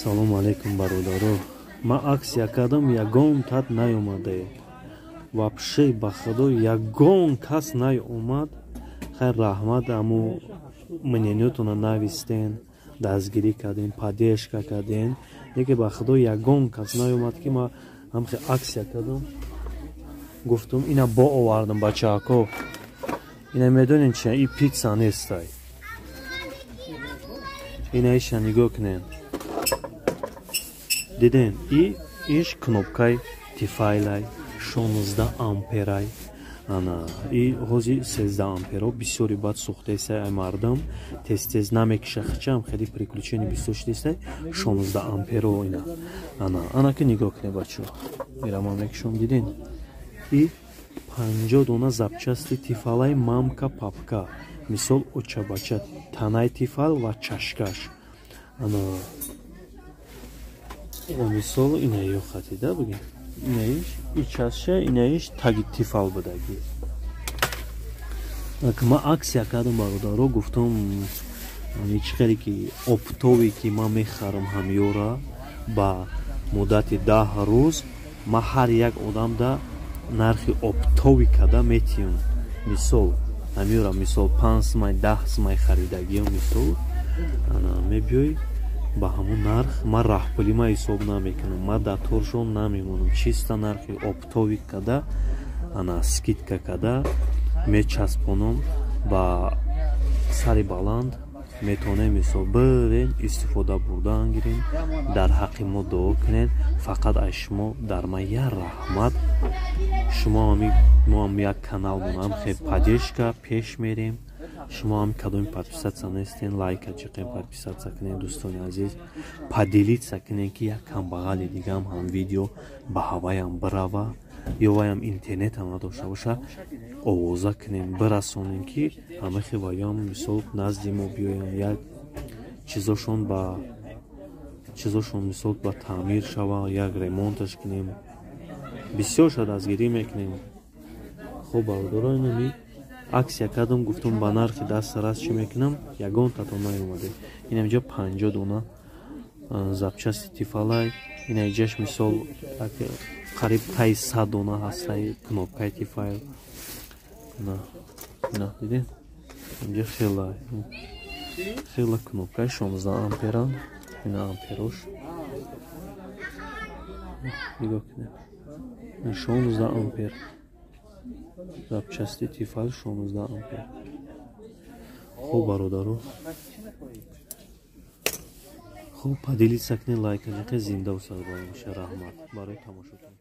Салом алейкум бародаро. Ма аксия кардам, ягон тат наёмаде. Вообще ба худо ягон кас наёмад. Хайр раҳмат, аммо мнениётона навистен, дастгирӣ кардем, поддержка кардем. Деке ба худо ягон кас наёмад ки ма ҳамхе аксия кардам. Гуфтум ина бо овардам бачаҳако. Ина медонен чия, и пицца нестай. Ина иша нигоҳ кунен. Диден, иш кнопкаи тифайлай 16 амперай. Ана и ҳозир 13 амперо бисёри бад сӯхтесай ай мардам тез намекиша хичам хеле приключения бисёштесай 16 амперо ина. Ана ки нигоҳ кунед бачо. Мирама мекишам диден. И 50 дона запчасти тифалай мамка папка. Мисол очабача танай тифал ва чашкаш. Ана мисол ина ёхати да буги. Инаиш и чашка инаиш таги тифал будаги. Ма аксия кардам бародаро гуфтам чихаре ки оптови ки ма мехарам ҳамёра ба муддати 10 рӯз ма ҳар як одамда нархи оптови када метиём. Мисол ҳамёра мисол 5 сомай 10 сомай харидагиём мисол ана мебиёй ба ҳамун нарх ма раҳпули ма ҳисоб намекунам, ма даторшон намемонам. Чиста нархи оптови када ана скидка када мечаспонам ба сари баланд. Метонем мисол бирен истифода бурдан гирем, дар ҳаққи мо дуо кунед. Фақат ай шумо дар ма я раҳмат. Шумо мо ҳам як канал монам хе поддержка пеш мерем. Шумо ҳам кадоми подписатсия нестен, лайка ҷиқем подписатсия кунед дӯстони азиз. Поделитсия кунед ки як камбағали дигам ҳам видео ба ҳаваям бирава ё ваям интернетам надошта боша, овоза кунем бирасонем ки ҳамахи ваям мисол назди мо биёям, як чизошон мисол ба таъмир шава, як ремонташ кунем. Бисёр шуд дастгирӣ мекунем. хуб бародарои аксия кардам, гуфтум ба нархи дастарас чӣ мекунам, ягон тато наёмаде. Инамҷо 50 дона запчасти тифалай, инаҷаш мисол қариб таи 100 дона ҳастай кнопкаи тифайл. На диден инҷа хела кнопкаи 16 ампера. Ина амперош нигоҳ кунед. 16 ампер запчасти тифайл 16 ампер. хуб бародаро, хуб поделитсия кунед, лайка ҷиқе зинда усад боша. Раҳмат барои тамошотон.